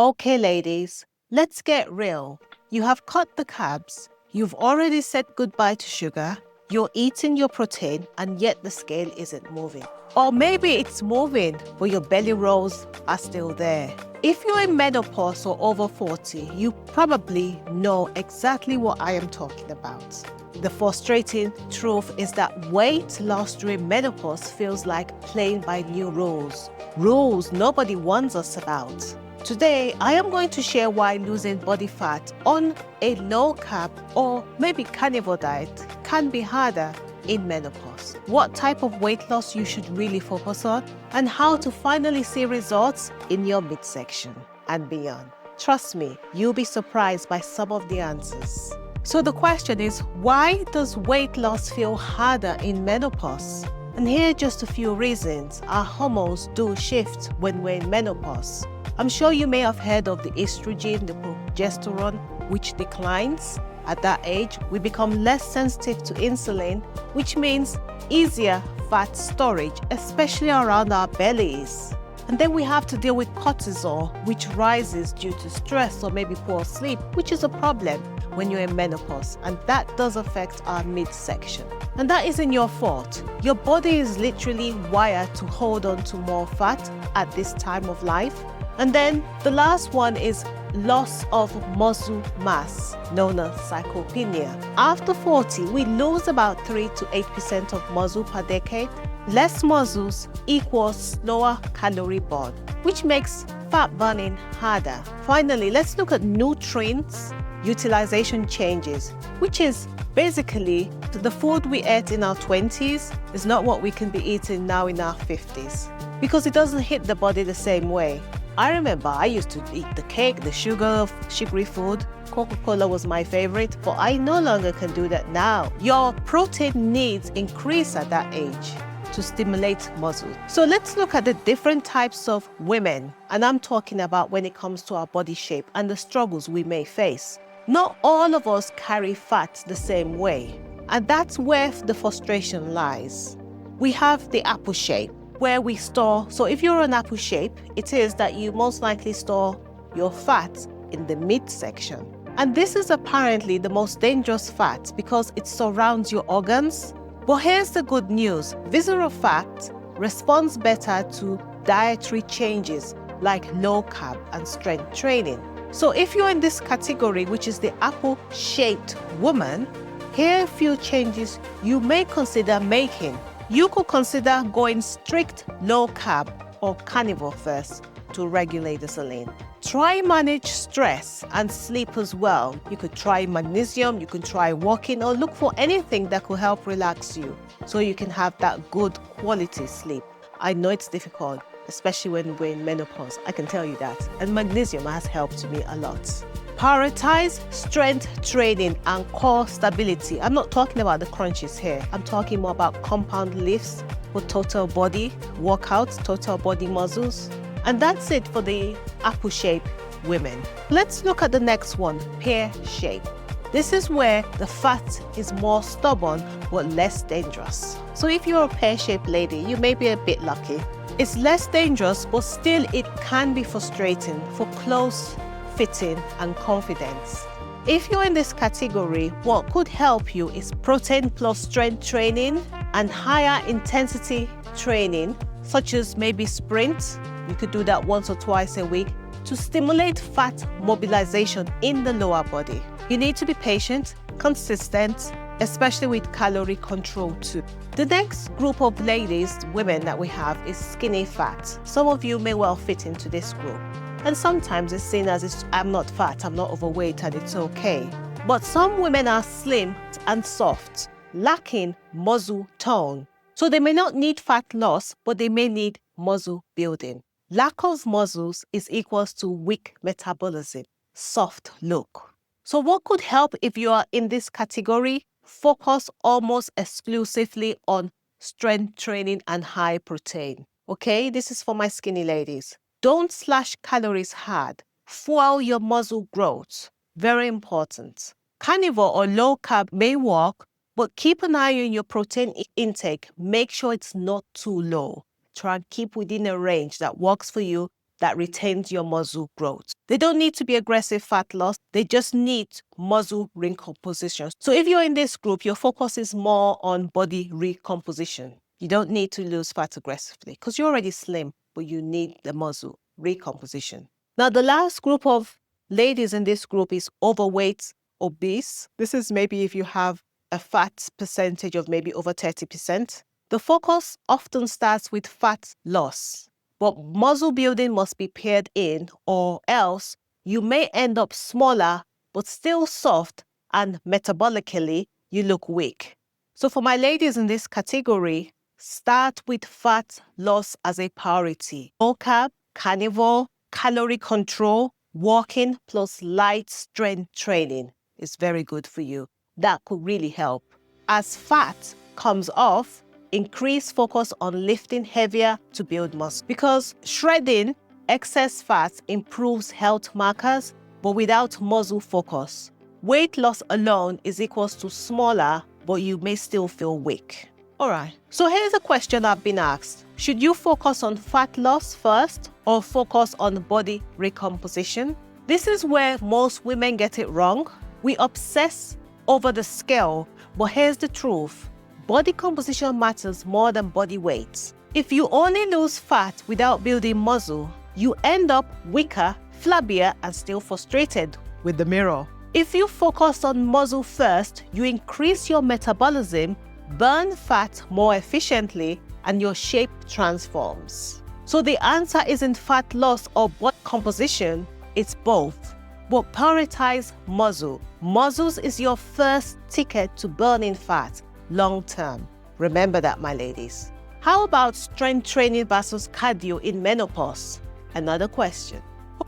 Okay, ladies, let's get real. You have cut the carbs, you've already said goodbye to sugar, you're eating your protein, and yet the scale isn't moving. Or maybe it's moving, but your belly rolls are still there. If you're in menopause or over 40, you probably know exactly what I am talking about. The frustrating truth is that weight loss during menopause feels like playing by new rules. Rules nobody warns us about. Today, I am going to share why losing body fat on a low-carb or maybe carnivore diet can be harder in menopause, what type of weight loss you should really focus on, and how to finally see results in your midsection and beyond. Trust me, you'll be surprised by some of the answers. So the question is, why does weight loss feel harder in menopause? And here are just a few reasons. Our hormones do shift when we're in menopause. I'm sure you may have heard of the estrogen, the progesterone, which declines. At that age, we become less sensitive to insulin, which means easier fat storage, especially around our bellies. And then we have to deal with cortisol, which rises due to stress or maybe poor sleep, which is a problem when you're in menopause, and that does affect our midsection. And that isn't your fault. Your body is literally wired to hold on to more fat at this time of life. And then the last one is loss of muscle mass, known as sarcopenia. After 40, we lose about 3 to 8% of muscle per decade. Less muscles equals slower calorie burn, which makes fat burning harder. Finally, let's look at nutrients utilization changes, which is basically the food we ate in our 20s is not what we can be eating now in our 50s, because it doesn't hit the body the same way. I remember I used to eat the cake, the sugar, sugary food. Coca-Cola was my favorite, but I no longer can do that now. Your protein needs increase at that age to stimulate muscle. So let's look at the different types of women, and I'm talking about when it comes to our body shape and the struggles we may face. Not all of us carry fat the same way, and that's where the frustration lies. We have the apple shape, where we store, so if you're an apple shape, it is that you most likely store your fat in the midsection. And this is apparently the most dangerous fat because it surrounds your organs. But here's the good news. Visceral fat responds better to dietary changes like low carb and strength training. So if you're in this category, which is the apple-shaped woman, here are a few changes you may consider making. You could consider going strict low carb or carnivore first to regulate the insulin. Try manage stress and sleep as well. You could try magnesium, you can try walking, or look for anything that could help relax you so you can have that good quality sleep. I know it's difficult, especially when we're in menopause. I can tell you that. And magnesium has helped me a lot. Prioritize strength training and core stability. I'm not talking about the crunches here. I'm talking more about compound lifts for total body workouts, total body muscles. And that's it for the apple shape women. Let's look at the next one, pear shape. This is where the fat is more stubborn but less dangerous. So if you're a pear-shaped lady, you may be a bit lucky. It's less dangerous, but still it can be frustrating for close fitting and confidence. If you're in this category, what could help you is protein plus strength training and higher intensity training, such as maybe sprint. You could do that once or twice a week to stimulate fat mobilization in the lower body. You need to be patient, consistent, especially with calorie control too. The next group of ladies, women that we have is skinny fat. Some of you may well fit into this group. And sometimes it's seen as I'm not fat, I'm not overweight, and it's okay. But some women are slim and soft, lacking muscle tone. So they may not need fat loss, but they may need muscle building. Lack of muscles is equals to weak metabolism, soft look. So what could help if you are in this category? Focus almost exclusively on strength training and high protein. Okay, this is for my skinny ladies. Don't slash calories hard. Fuel your muscle growth. Very important. Carnivore or low carb may work, but keep an eye on your protein intake. Make sure it's not too low. Try and keep within a range that works for you that retains your muscle growth. They don't need to be aggressive fat loss. They just need muscle recomposition. So if you're in this group, your focus is more on body recomposition. You don't need to lose fat aggressively because you're already slim, but you need the muscle recomposition. Now, the last group of ladies in this group is overweight, obese. This is maybe if you have a fat percentage of maybe over 30%. The focus often starts with fat loss, but muscle building must be paired in, or else you may end up smaller but still soft, and metabolically you look weak. So for my ladies in this category, start with fat loss as a priority. Low carb, carnivore, calorie control, walking plus light strength training is very good for you. That could really help. As fat comes off, increase focus on lifting heavier to build muscle, because shredding excess fat improves health markers, but without muscle focus, weight loss alone is equals to smaller, but you may still feel weak. All right, so here's a question I've been asked. Should you focus on fat loss first or focus on body recomposition? This is where most women get it wrong. We obsess over the scale, but here's the truth. Body composition matters more than body weight. If you only lose fat without building muscle, you end up weaker, flabbier, and still frustrated with the mirror. If you focus on muscle first, you increase your metabolism, burn fat more efficiently, and your shape transforms. So the answer isn't fat loss or body composition, it's both. But prioritize muscle. Muscles is your first ticket to burning fat long term. Remember that, my ladies. How about strength training versus cardio in menopause? Another question.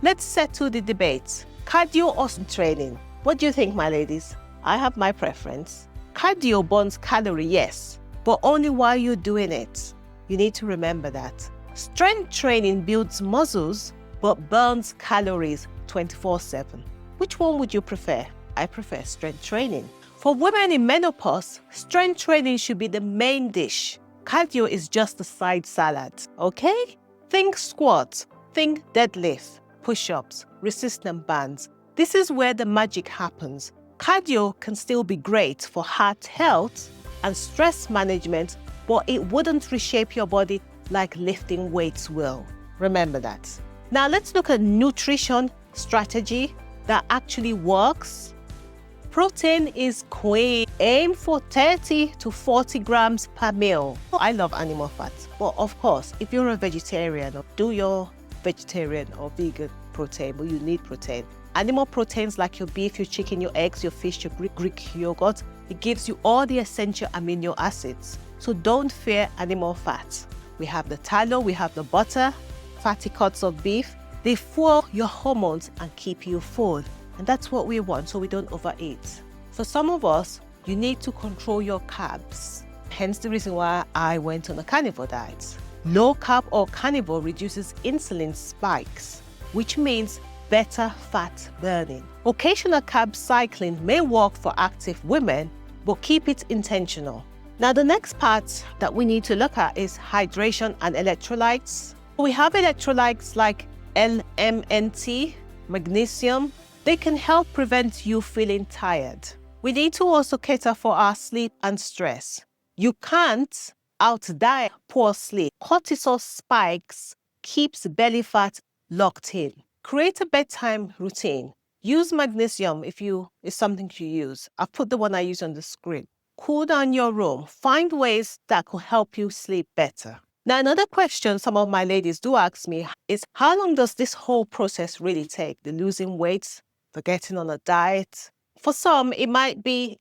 Let's settle the debate. Cardio or strength training? What do you think, my ladies? I have my preference. Cardio burns calories, yes, but only while you're doing it. You need to remember that. Strength training builds muscles, but burns calories 24/7. Which one would you prefer? I prefer strength training. For women in menopause, strength training should be the main dish. Cardio is just a side salad, okay? Think squats, think deadlift, push-ups, resistance bands. This is where the magic happens. Cardio can still be great for heart health and stress management, but it wouldn't reshape your body like lifting weights will. Remember that. Now let's look at nutrition strategy that actually works. Protein is queen. Aim for 30 to 40 grams per meal. I love animal fat, but of course, if you're a vegetarian, do your vegetarian or vegan protein, but you need protein. Animal proteins like your beef, your chicken, your eggs, your fish, your Greek yogurt, it gives you all the essential amino acids. So don't fear animal fat. We have the tallow, we have the butter, fatty cuts of beef. They fuel your hormones and keep you full. And that's what we want, so we don't overeat. For some of us, you need to control your carbs. Hence the reason why I went on a carnivore diet. Low carb or carnivore reduces insulin spikes, which means better fat burning. Occasional carb cycling may work for active women, but keep it intentional. Now, the next part that we need to look at is hydration and electrolytes. We have electrolytes like LMNT, magnesium. They can help prevent you feeling tired. We need to also cater for our sleep and stress. You can't outdiet poor sleep. Cortisol spikes keeps belly fat locked in. Create a bedtime routine. Use magnesium if it's something you use. I've put the one I use on the screen. Cool down your room. Find ways that could help you sleep better. Now, another question some of my ladies do ask me is, how long does this whole process really take? The losing weight, the getting on a diet? For some, it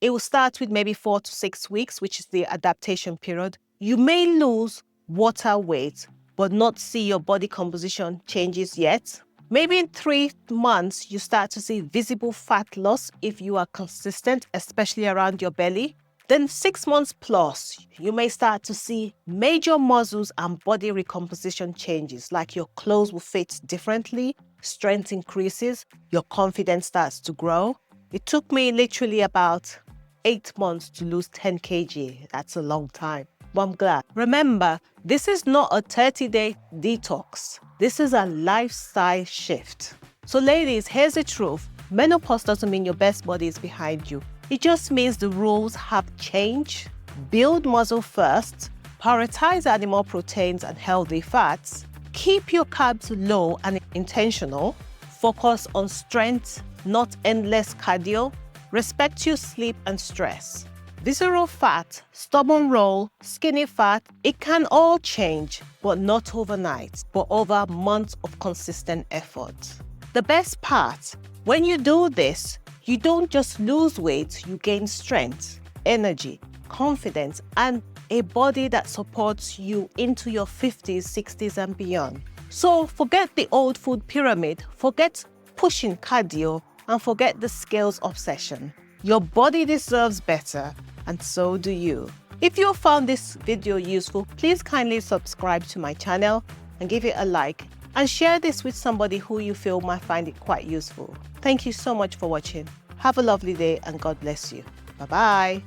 will start with maybe 4 to 6 weeks, which is the adaptation period. You may lose water weight, but not see your body composition changes yet. Maybe in 3 months, you start to see visible fat loss if you are consistent, especially around your belly. Then 6 months plus, you may start to see major muscles and body recomposition changes, like your clothes will fit differently, strength increases, your confidence starts to grow. It took me literally about 8 months to lose 10 kg. That's a long time. But I'm glad. Remember, this is not a 30-day detox. This is a lifestyle shift. So ladies, here's the truth. Menopause doesn't mean your best body is behind you. It just means the rules have changed. Build muscle first. Prioritize animal proteins and healthy fats. Keep your carbs low and intentional. Focus on strength, not endless cardio. Respect your sleep and stress. Visceral fat, stubborn roll, skinny fat, it can all change, but not overnight, but over months of consistent effort. The best part, when you do this, you don't just lose weight, you gain strength, energy, confidence, and a body that supports you into your 50s, 60s, and beyond. So forget the old food pyramid, forget pushing cardio, and forget the scales obsession. Your body deserves better, and so do you. If you found this video useful, please kindly subscribe to my channel and give it a like, and share this with somebody who you feel might find it quite useful. Thank you so much for watching. Have a lovely day and God bless you. Bye-bye.